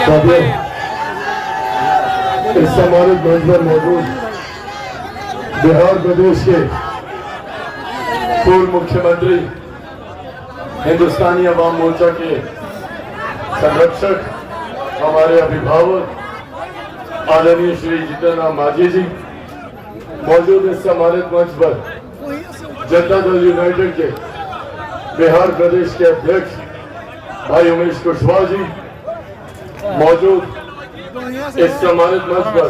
इस सम्मानित मंच पर मौजूद बिहार प्रदेश के पूर्व मुख्यमंत्री, हिंदुस्तानी अवाम मोर्चा के संरक्षक, हमारे अभिभावक आदरणीय श्री जितन राम मांझी जी, मौजूद इस सम्मानित मंच पर जनता दल यूनाइटेड के बिहार प्रदेश के अध्यक्ष भाई उमेश कुशवाहा जी, मौजूद इस सम्मानित मंच पर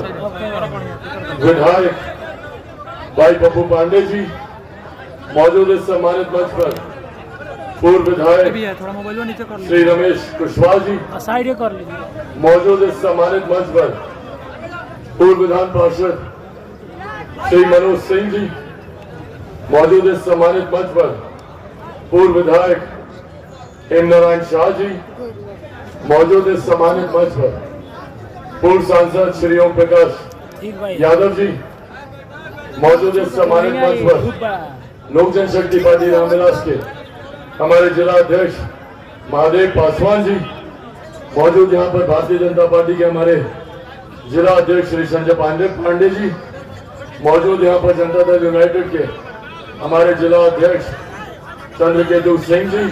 विधायक भाई पप्पू पांडे जी, मौजूद इस सम्मानित मंच पर पूर्व विधायक श्री रमेश कुशवाहा जी, मौजूद इस सम्मानित मंच पर पूर्व विधान पार्षद श्री मनोज सिंह जी, मौजूद इस सम्मानित मंच पर पूर्व विधायक हेमनारायण शाह जी, मौजूद इस सम्मानित मंच पर पूर्व सांसद श्री ओम प्रकाश यादव जी, मौजूद इस सम्मानित मंच पर लोक जनशक्ति पार्टी रामविलास के हमारे जिला अध्यक्ष महादेव पासवान जी, मौजूद यहाँ पर भारतीय जनता पार्टी के हमारे जिला अध्यक्ष श्री संजय पांडे जी, मौजूद यहाँ पर जनता दल यूनाइटेड के हमारे जिला अध्यक्ष चंद्रकेतु सिंह जी,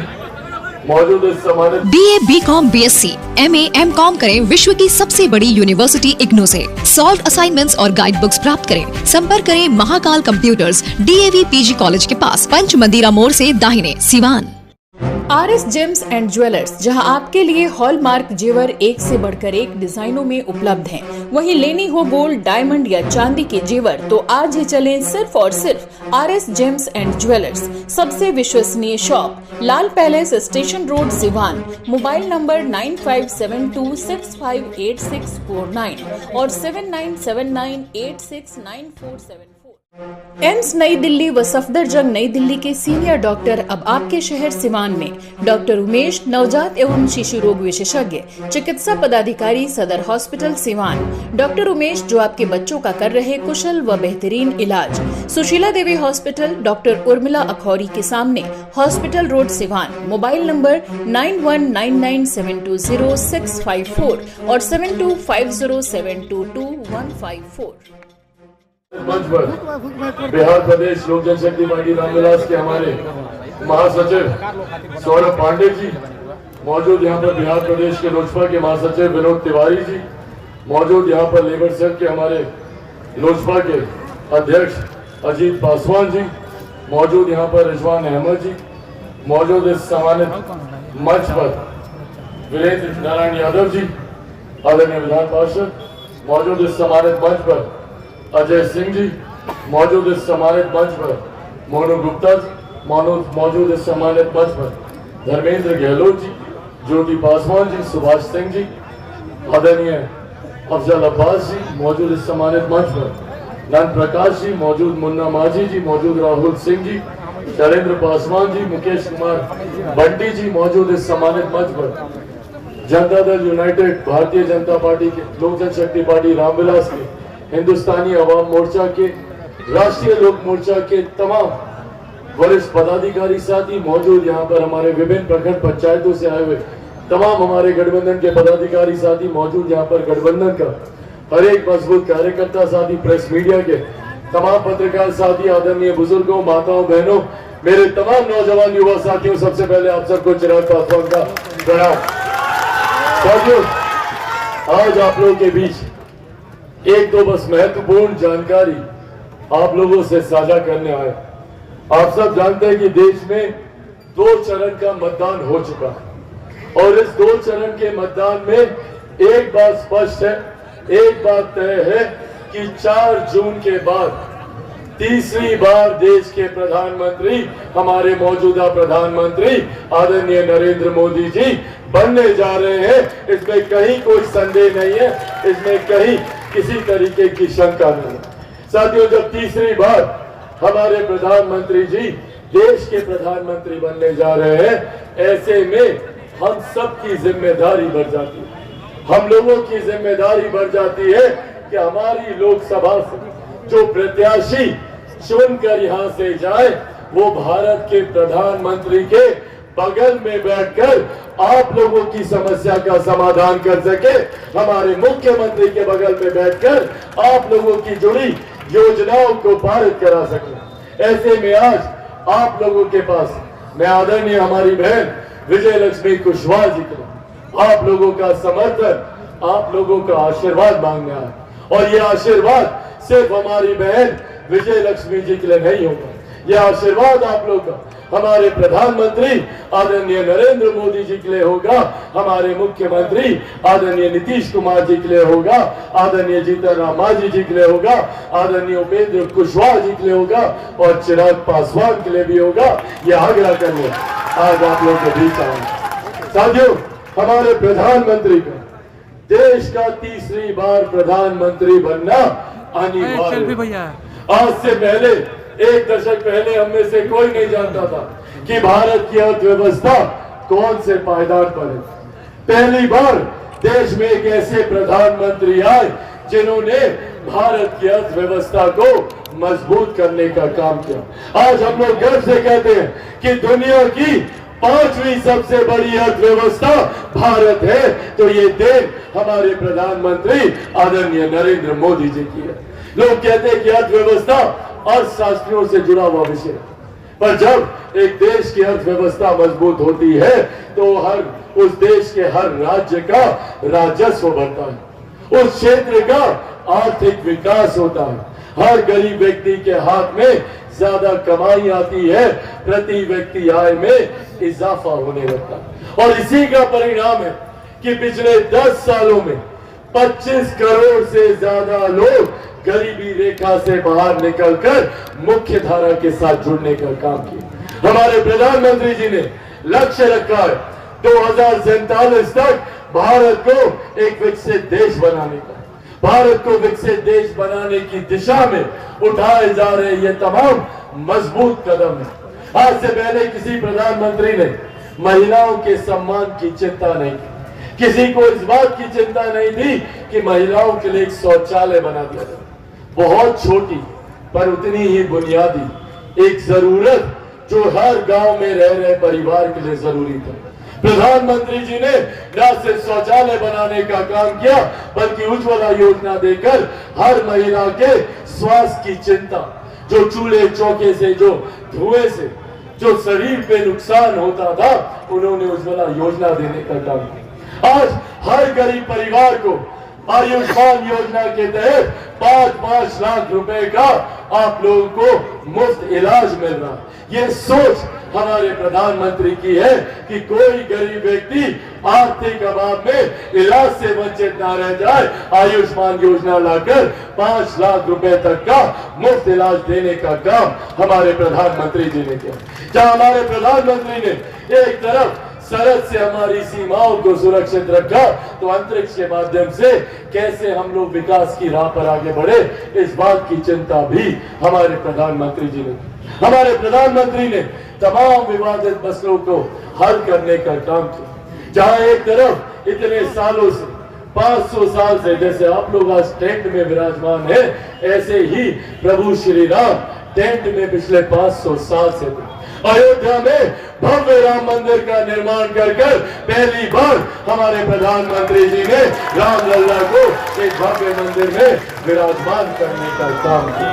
मौजूद इस सम्मानित BA, BCom, BSc, MA, MCom करें विश्व की सबसे बड़ी यूनिवर्सिटी इग्नू से। सॉल्व असाइनमेंट्स और गाइड बुक्स प्राप्त करें। संपर्क करें Mahakal computers, DAV PG college के पास, पंच मंदिरा मोड़ से दाहिने, Siwan. RS James and jewellers, जहां आपके लिए हॉलमार्क जेवर एक से बढ़कर एक डिजाइनों में उपलब्ध हैं। वहीं लेनी हो गोल्ड, डायमंड या चांदी के जेवर तो आज ही चलें सिर्फ और सिर्फ RS जेम्स एंड ज्वेलर्स। सबसे विश्वसनीय shop, Lal palace, station road, Siwan. Mobile number 9572658649 और 7979869474। एम्स नई दिल्ली व सफदरजंग नई दिल्ली के सीनियर डॉक्टर अब आपके शहर सिवान में। डॉक्टर उमेश, नवजात एवं शिशु रोग विशेषज्ञ, चिकित्सा पदाधिकारी, सदर हॉस्पिटल सिवान। डॉक्टर उमेश जो आपके बच्चों का कर रहे कुशल व बेहतरीन इलाज। सुशीला देवी हॉस्पिटल, डॉक्टर उर्मिला अखौरी के सामने, hospital road, Siwan. Mobile number 9199720654 और 7250722154। मंच पर बिहार प्रदेश लोक जनशक्ति पार्टी रामविलास के हमारे महासचिव सौरभ पांडे जी, मौजूद यहाँ पर बिहार प्रदेश के लोजपा के महासचिव विनोद तिवारी जी, मौजूद यहाँ पर लेबर सेल के हमारे लोजपा के अध्यक्ष अजीत पासवान जी, मौजूद यहाँ पर रिजवान अहमद जी, मौजूद इस सम्मानित मंच पर वीरेंद्र नारायण यादव जी, आदरणीय विधान पार्षद, मौजूद इस सम्मानित मंच पर अजय सिंह जी, मौजूद इस सम्मानित मंच पर मोनू गुप्ता जी, मौजूद इस सम्मानित मंच पर धर्मेंद्र गहलोत जी, ज्योति पासवान जी, सुभाष सिंह जी, आदरणीय अफजल अब्बास जी, मौजूद इस सम्मानित मंच पर नंद प्रकाश जी, मौजूद मुन्ना माझी जी, मौजूद राहुल सिंह जी, शैलेंद्र पासवान जी, मुकेश कुमार बंटी जी, मौजूद इस सम्मानित मंच पर जनता दल यूनाइटेड, भारतीय जनता पार्टी के लोक जनशक्ति पार्टी रामविलास के, हिंदुस्तानी अवाम मोर्चा के, राष्ट्रीय लोक मोर्चा के तमाम वरिष्ठ पदाधिकारी साथी, मौजूद यहाँ पर हमारे विभिन्न प्रखंड पंचायतों से आए हुए तमाम हमारे गठबंधन के पदाधिकारी साथी, मौजूद यहाँ पर गठबंधन का हर एक मजबूत कार्यकर्ता साथी, प्रेस मीडिया के तमाम पत्रकार साथी, आदरणीय बुजुर्गों, माताओं, बहनों, मेरे तमाम नौजवान युवा साथियों, सबसे पहले आप सबको चिराग पासवान का प्रणाम। साथियों, आज आप लोगों के बीच एक दो बस महत्वपूर्ण जानकारी आप लोगों से साझा करने आए। आप सब जानते हैं कि देश में 2 चरण का मतदान हो चुका है और इस 2 चरण के मतदान में एक बात स्पष्ट है, एक बात तय है कि 4 जून के बाद तीसरी बार देश के प्रधानमंत्री, हमारे मौजूदा प्रधानमंत्री आदरणीय नरेंद्र मोदी जी बनने जा रहे हैं। इसमें कहीं कोई संदेह नहीं है, इसमें कहीं किसी तरीके की शंका नहीं। साथियों, जब तीसरी बार हमारे प्रधानमंत्री जी देश के प्रधानमंत्री बनने जा रहे हैं, ऐसे में हम सब की जिम्मेदारी बढ़ जाती है, हम लोगों की जिम्मेदारी बढ़ जाती है कि हमारी लोकसभा से जो प्रत्याशी चुनकर यहाँ से जाए वो भारत के प्रधानमंत्री के बगल में बैठकर आप लोगों की समस्या का समाधान कर सके, हमारे मुख्यमंत्री के बगल में बैठकर आप लोगों की जुड़ी योजनाओं को पारित करा सके। ऐसे में आज आप लोगों के पास मैं आदरणीय हमारी बहन विजय लक्ष्मी कुशवाहा जी को आप लोगों का समर्थन, आप लोगों का आशीर्वाद मांगना है। और ये आशीर्वाद सिर्फ हमारी बहन विजय लक्ष्मी जी के लिए नहीं होगा, यह आशीर्वाद आप लोग का हमारे प्रधानमंत्री आदरणीय नरेंद्र मोदी जी के लिए होगा, हमारे मुख्यमंत्री आदरणीय नीतीश कुमार जी के लिए होगा, आदरणीय जीतन राम मांझी जी के लिए होगा, आदरणीय उपेंद्र कुशवाहा जी के लिए होगा और चिराग पासवान के लिए भी होगा। यह आग्रह करने आज आप लोगों के बीच आए। साथियों, हमारे प्रधानमंत्री का देश का तीसरी बार प्रधानमंत्री बनना अनिवार्य है। आज से पहले, एक दशक पहले हम में से कोई नहीं जानता था कि भारत की अर्थव्यवस्था कौन से पायदान पर है। पहली बार देश में एक ऐसे प्रधानमंत्री आए जिन्होंने भारत की अर्थव्यवस्था को मजबूत करने का काम किया। आज हम लोग गर्व से कहते हैं कि दुनिया की 5वीं सबसे बड़ी अर्थव्यवस्था भारत है, तो ये देन हमारे प्रधानमंत्री आदरणीय नरेंद्र मोदी जी की है। लोग कहते हैं कि अर्थव्यवस्था अर्थशास्त्रियों से जुड़ा हुआ विषय है, पर जब एक देश की अर्थव्यवस्था मजबूत होती है तो उस देश के हर राज्य का राजस्व बढ़ता है, उस क्षेत्र का आर्थिक विकास होता है, हर गरीब व्यक्ति के हाथ में ज्यादा कमाई आती है, प्रति व्यक्ति आय में इजाफा होने लगता है। और इसी का परिणाम है कि पिछले 10 सालों में 25 करोड़ से ज्यादा लोग गरीबी रेखा से बाहर निकलकर मुख्य धारा के साथ जुड़ने का काम किया। हमारे प्रधानमंत्री जी ने लक्ष्य रखा है 2047 तक भारत को एक विकसित देश बनाने का। भारत को विकसित देश बनाने की दिशा में उठाए जा रहे ये तमाम मजबूत कदम है। आज से पहले किसी प्रधानमंत्री ने महिलाओं के सम्मान की चिंता नहीं की, किसी को इस बात की चिंता नहीं थी कि महिलाओं के लिए एक शौचालय बना दिया जाए। बहुत छोटी पर उतनी ही बुनियादी एक जरूरत जो हर गांव में रह रहे परिवार के लिए जरूरी था। प्रधानमंत्री जी ने न सिर्फ शौचालय बनाने का काम किया बल्कि उज्ज्वला योजना देकर हर महिला के स्वास्थ्य की चिंता, जो चूल्हे चौके से, जो धुएं से जो शरीर पे नुकसान होता था, उन्होंने उज्ज्वला योजना देने का काम किया। आज हर गरीब परिवार को आयुष्मान योजना के तहत 5-5 लाख रुपए का आप लोगों को मुफ्त इलाज मिल रहा है। ये सोच हमारे प्रधानमंत्री की है कि कोई गरीब व्यक्ति आर्थिक अभाव में इलाज से वंचित ना रह जाए। आयुष्मान योजना लाकर 5 लाख रुपए तक का मुफ्त इलाज देने का काम हमारे प्रधानमंत्री जी ने किया। जहां हमारे प्रधानमंत्री ने एक तरफ सरहद से हमारी सीमाओं को सुरक्षित रखा, तो अंतरिक्ष के माध्यम से कैसे हम लोग विकास की राह पर आगे बढ़े, इस बात की चिंता भी हमारे प्रधानमंत्री जी ने की। हमारे प्रधानमंत्री ने तमाम विवादित मसलों को हल करने का काम किया। जहां एक तरफ इतने सालों से 500 साल से, जैसे आप लोग आज टेंट में विराजमान है, ऐसे ही प्रभु श्री राम टेंट में पिछले 500 साल से थे। अयोध्या में भव्य राम मंदिर का निर्माण कर पहली बार हमारे प्रधानमंत्री जी ने रामलला को एक भव्य मंदिर में विराजमान करने का काम किया।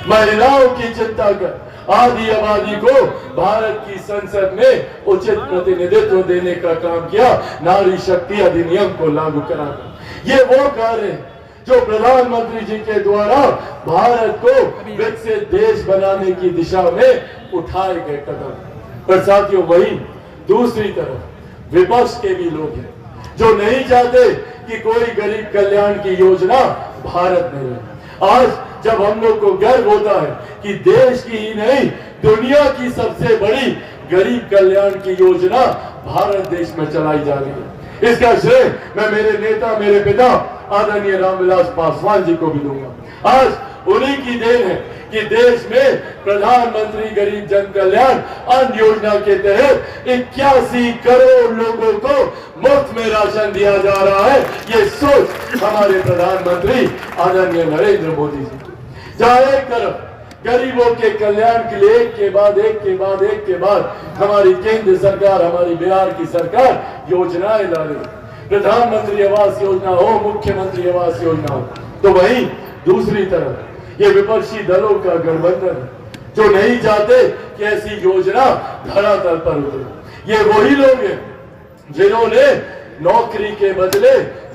महिलाओं की चिंता कर आधी आबादी को भारत की संसद में उचित प्रतिनिधित्व देने का काम किया। नारी शक्ति अधिनियम को लागू कराकर ये वो कार्य है जो प्रधानमंत्री जी के द्वारा भारत को विकसित देश बनाने की दिशा में उठाए गए कदम। पर साथियों, वही दूसरी तरफ विपक्ष के भी लोग हैं जो नहीं चाहते कि कोई गरीब कल्याण की योजना भारत में रहे। आज जब हम लोग को गर्व होता है कि देश की ही नहीं दुनिया की सबसे बड़ी गरीब कल्याण की योजना भारत देश में चलाई जा रही है, इसका श्रेय मैं मेरे नेता, मेरे पिता आदरणीय रामविलास पासवान जी को भी दूंगा। आज उन्हीं की देन है कि देश में प्रधानमंत्री गरीब जन कल्याण अन्न योजना के तहत 81 करोड़ लोगों को मुफ्त में राशन दिया जा रहा है। ये सोच हमारे प्रधानमंत्री आदरणीय नरेंद्र मोदी जी की। जहां एक तरफ गरीबों के कल्याण के लिए एक के बाद हमारी केंद्र सरकार, हमारी बिहार की सरकार योजनाएं ला रही है। प्रधानमंत्री आवास योजना हो, मुख्यमंत्री आवास योजना हो, तो वहीं दूसरी तरफ ये विपक्षी दलों का गठबंधन जो नहीं चाहते कि ऐसी योजना धरातल पर उतरे। ये वही लोग हैं जिन्होंने नौकरी के बदले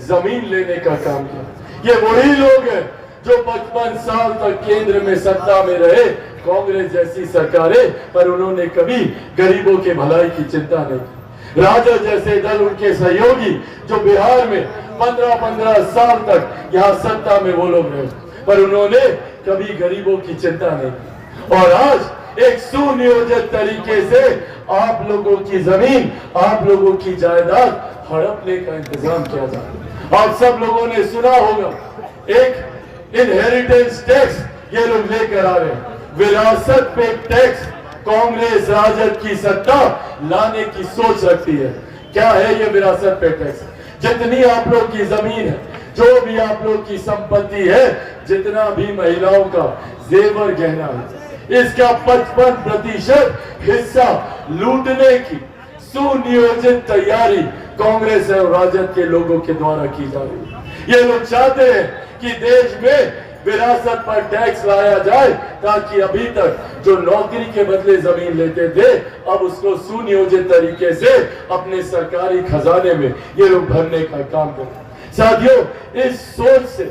जमीन लेने का काम किया। ये वही लोग हैं जो 55 साल तक केंद्र में सत्ता में रहे, कांग्रेस जैसी सरकारें, पर उन्होंने कभी गरीबों के भलाई की चिंता नहीं की। राजद जैसे दल, उनके सहयोगी जो बिहार में 15-15 साल तक यहाँ सत्ता में वो लोग रहे, पर उन्होंने कभी गरीबों की चिंता नहीं की। और आज एक सुनियोजित तरीके से आप लोगों की जमीन, आप लोगों की जायदाद हड़पने का इंतजाम किया जा रहा है। आप सब लोगों ने सुना होगा एक इनहेरिटेंस टैक्स ये लोग लेकर आ रहे हैं, विरासत पे टैक्स। कांग्रेस राजद की सत्ता लाने की सोच रखती है। क्या है ये विरासत पे टैक्स? जितनी आप लोग की जमीन है, जो भी आप लोग की संपत्ति है, जितना भी महिलाओं का जेवर गहना है, इसका 55% हिस्सा लूटने की सुनियोजित तैयारी कांग्रेस और राजद के लोगों के द्वारा की जा रही है। ये लोग चाहते हैं कि देश में विरासत पर टैक्स लाया जाए, ताकि अभी तक जो नौकरी के बदले जमीन लेते थे, अब उसको सुनियोजित तरीके से अपने सरकारी खजाने में ये लोग भरने का काम करें। साथियों, इस सोच से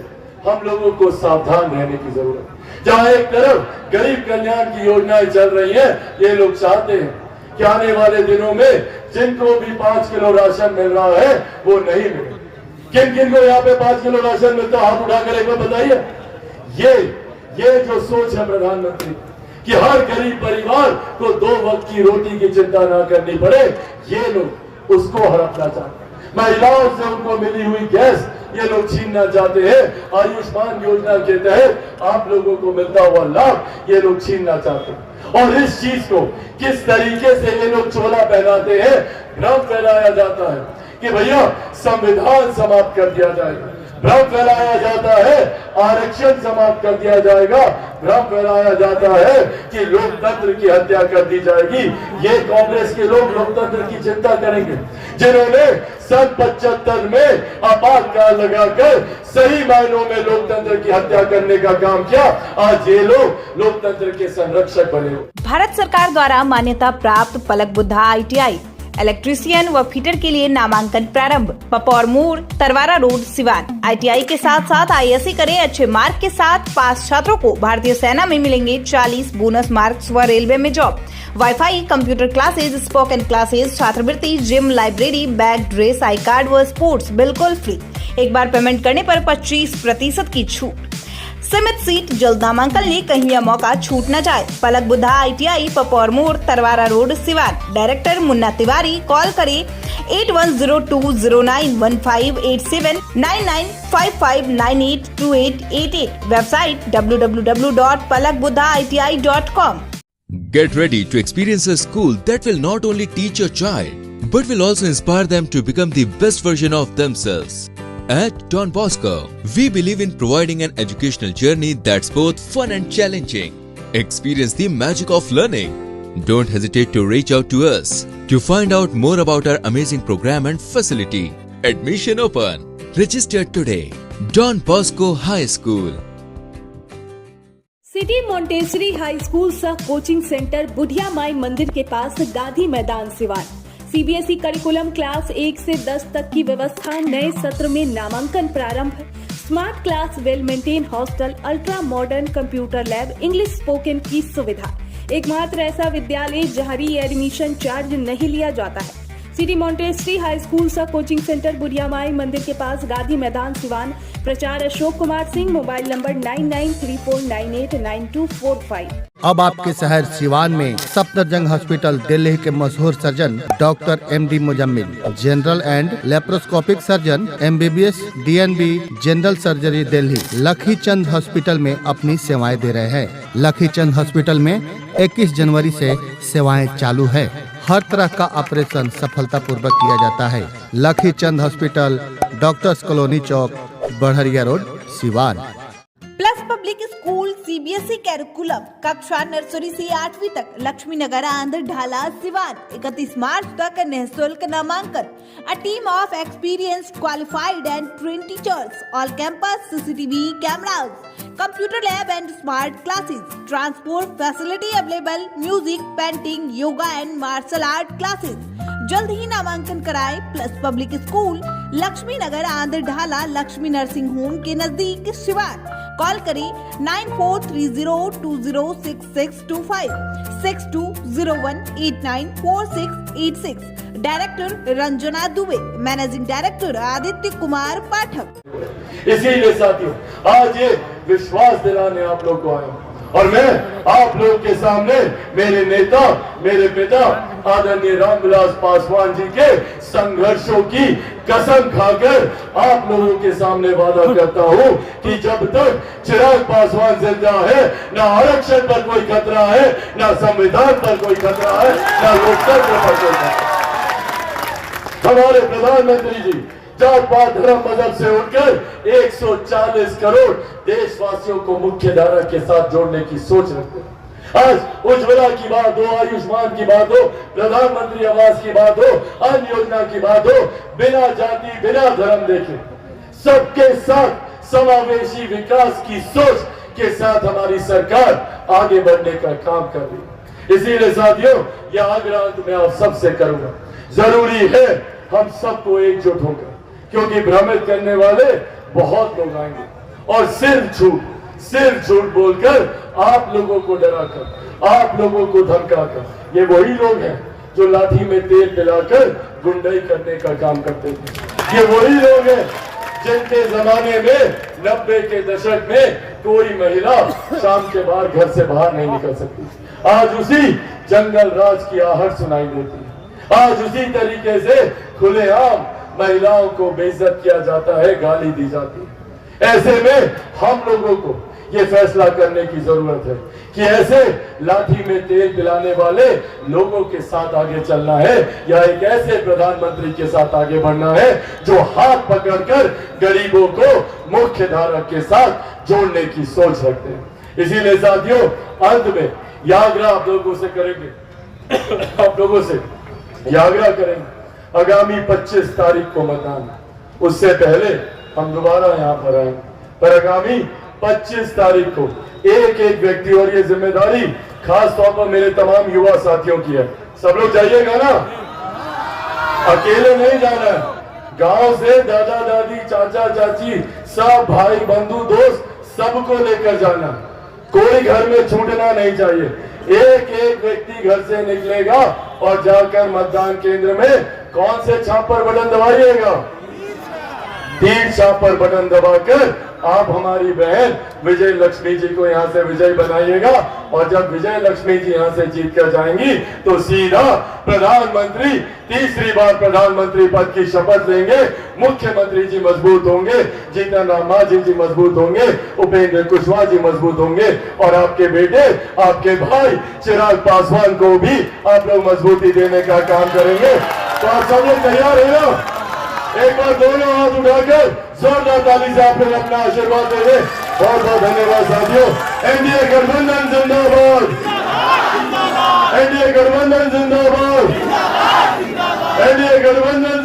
हम लोगों को सावधान रहने की जरूरत है। जहां एक तरफ गरीब कल्याण की योजनाएं चल रही हैं, ये लोग चाहते हैं कि आने वाले दिनों में जिनको भी 5 किलो राशन मिल रहा है वो नहीं मिले। किन किन को यहाँ पे 5 किलो राशन मिलता है, हाथ उठाकर एक बार बताइए। ये जो सोच है प्रधानमंत्री कि हर गरीब परिवार को 2 वक्त की रोटी की चिंता ना करनी पड़े, ये लोग उसको हड़पना चाहते हैं। महिलाओं से उनको मिली हुई गैस ये लोग छीनना चाहते हैं। आयुष्मान योजना के तहत आप लोगों को मिलता हुआ लाभ ये लोग छीनना चाहते हैं। और इस चीज को किस तरीके से ये लोग चोला पहनाते हैं, भ्रम फैलाया जाता है कि भैया संविधान समाप्त कर दिया जाएगा, भ्रम फैलाया जाता है आरक्षण समाप्त कर दिया जाएगा, भ्रम फैलाया जाता है कि लोकतंत्र की हत्या कर दी जाएगी। ये कांग्रेस के लोग लोकतंत्र की चिंता करेंगे, जिन्होंने सन 75 में आपातकाल लगाकर सही मायनों में लोकतंत्र की हत्या करने का काम किया। आज ये लोग लोकतंत्र के संरक्षक बने। भारत सरकार द्वारा मान्यता प्राप्त पलक बुद्धा ITI इलेक्ट्रीशियन व फिटर के लिए नामांकन प्रारंभ। पपौर मोड़, तरवारा रोड, सिवान। ITI के साथ साथ ISC करें। अच्छे मार्क के साथ पास छात्रों को भारतीय सेना में मिलेंगे 40 बोनस मार्क्स व रेलवे में job. Wifi, computer classes, spoken classes, छात्रवृत्ति, gym, library, bag, dress, I card व स्पोर्ट्स बिल्कुल फ्री। एक बार पेमेंट करने पर 25% की छूट। सीमित सीट, जल्द नामांकन ले, कहीं यह मौका छूट न जाए। पलक बुद्धा ITI, पपौर मोड़, Tarwara road, Siwan. Director Munna Tiwari. Call करें 8102091587 9955982888। Website www.palakbuddhaiti.com। Get ready to experience a school that will not only teach your child, but will also inspire them to become the best version of themselves. At Don Bosco, we believe in providing an educational journey that's both fun and challenging. Experience the magic of learning. Don't hesitate to reach out to us to find out more about our amazing program and facility. Admission open. Register today. Don Bosco High School. City Montessori high school सह coaching centre Budhiya Mai मंदिर के पास, Gandhi Maidan, Siwan. CBSE curriculum class 1 से 10 तक की व्यवस्था। नए सत्र में नामांकन प्रारंभ। Smart class, well maintain hostel, ultra modern computer lab, English spoken की सुविधा। एकमात्र ऐसा विद्यालय जहां री एडमिशन चार्ज नहीं लिया जाता है। सिटी मॉन्टेसरी हाई स्कूल सा कोचिंग सेंटर बुढ़िया माई मंदिर के पास, गांधी मैदान, सिवान। प्रचार अशोक कुमार सिंह। Mobile number 9934989245। अब आपके शहर सिवान में सफदरजंग हॉस्पिटल, दिल्ली के मशहूर सर्जन doctor MD Muzammil, general and laparoscopic surgeon, MBBS DNB general surgery Delhi, Lakhichand hospital में अपनी सेवाएं दे रहे हैं। लखीचंद हॉस्पिटल में 21 जनवरी से सेवाएं चालू है। हर तरह का ऑपरेशन सफलतापूर्वक किया जाता है। Lakhichand hospital, doctors colony Chowk, Badhariya road, Siwan. Plus public school, CBSE curriculum कक्षा नर्सरी से 8वीं तक लक्ष्मी नगर आंध्र ढाला सिवान 31 मार्च तक निःशुल्क नामांकन। A team of experienced, qualified and trained teachers, all campus CCTV cameras, computer lab and smart classes, transport facility available, music, painting, yoga and martial art classes। जल्द ही नामांकन कराएं। प्लस पब्लिक स्कूल लक्ष्मी नगर आंध्र ढाला लक्ष्मी नर्सिंग होम के नजदीक Siwan. Call करें 9430206625 6201894686। Director Ranjana Dubey, managing director Aditya Kumar Pathak. इसीलिए साथियों आज ये विश्वास दिलाने आप लोग को आया और मैं आप लोगों के सामने मेरे नेता मेरे पिता आदरणीय रामविलास पासवान जी के संघर्षों की कसम खाकर आप लोगों के सामने वादा करता हूं कि जब तक चिराग पासवान जिंदा है ना आरक्षण पर कोई खतरा है, ना संविधान पर कोई खतरा है, ना लोकतंत्र पर कोई खतरा है। हमारे प्रधानमंत्री जी जात पात धर्म मजहब से उठकर 140 करोड़ देशवासियों को मुख्य धारा के साथ जोड़ने की सोच रखते हैं। आज उज्ज्वला की बात हो, आयुष्मान की बात हो, प्रधानमंत्री आवास की बात हो, अन्य योजना की बात हो, बिना जाति बिना धर्म देखे सबके साथ समावेशी विकास की सोच के साथ हमारी सरकार आगे बढ़ने का काम कर रही है। इसीलिए साथियों यह आग्रह मैं आप सबसे करूंगा, जरूरी है हम सबको एकजुट होकर, क्योंकि भ्रमित करने वाले बहुत लोग आएंगे और सिर्फ झूठ बोलकर आप लोगों को डराकर, आप लोगों को धमकाकर, ये वही लोग हैं जो लाठी में तेल पिलाकर गुंडाई करने का काम करते थे। ये वही लोग हैं जिनके जमाने में 90 के दशक में कोई महिला शाम के बाद घर से बाहर नहीं निकल सकती। आज उसी जंगल राज की आहट सुनाई देती है। आज उसी तरीके से खुलेआम महिलाओं को बेइज्जत किया जाता है, गाली दी जाती है। ऐसे में हम लोगों को ये फैसला करने की जरूरत है कि ऐसे लाठी में तेल पिलाने वाले लोगों के साथ आगे चलना है या एक ऐसे प्रधानमंत्री के साथ आगे बढ़ना है जो हाथ पकड़कर गरीबों को मुख्य धारा के साथ जोड़ने की सोच रखते हैं। इसीलिए साथियों अंत में यह आग्रह आप लोगों से करेंगे, आप लोगों से यह आग्रह करेंगे आगामी 25 तारीख को मतदान, उससे पहले हम दोबारा यहाँ पर आएंगे, पर आगामी 25 तारीख को एक एक व्यक्ति, और ये जिम्मेदारी खास तौर पर मेरे तमाम युवा साथियों की है, सब लोग जाइएगा ना, अकेले नहीं जाना है। गांव से दादा दादी चाचा चाची सब भाई बंधु दोस्त सबको लेकर जाना, कोई घर में छूटना नहीं चाहिए। एक एक व्यक्ति घर से निकलेगा और जाकर मतदान केंद्र में कौन से छाप पर बटन दबाइएगा? 3 छाप पर बटन दबाकर आप हमारी बहन विजय लक्ष्मी जी को यहाँ से विजय बनाइएगा, और जब विजय लक्ष्मी जी यहाँ से जीत कर जाएंगी तो सीधा प्रधानमंत्री, तीसरी बार प्रधानमंत्री पद की शपथ लेंगे। मुख्यमंत्री जी मजबूत होंगे, जीतन राम मांझी जी मजबूत होंगे, उपेंद्र कुशवाहा जी मजबूत होंगे, और आपके बेटे आपके भाई चिराग पासवान को भी आप लोग मजबूती देने का काम करेंगे। तो आप सब लोग तैयार है ना? एक बार दोनों हाथ उठाकर जोरदार ताली से आप लोग अपना आशीर्वाद दे दें। बहुत बहुत धन्यवाद साथियों। एनडीए गठबंधन जिंदाबाद, एनडीए गठबंधन जिंदाबाद, एनडीए गठबंधन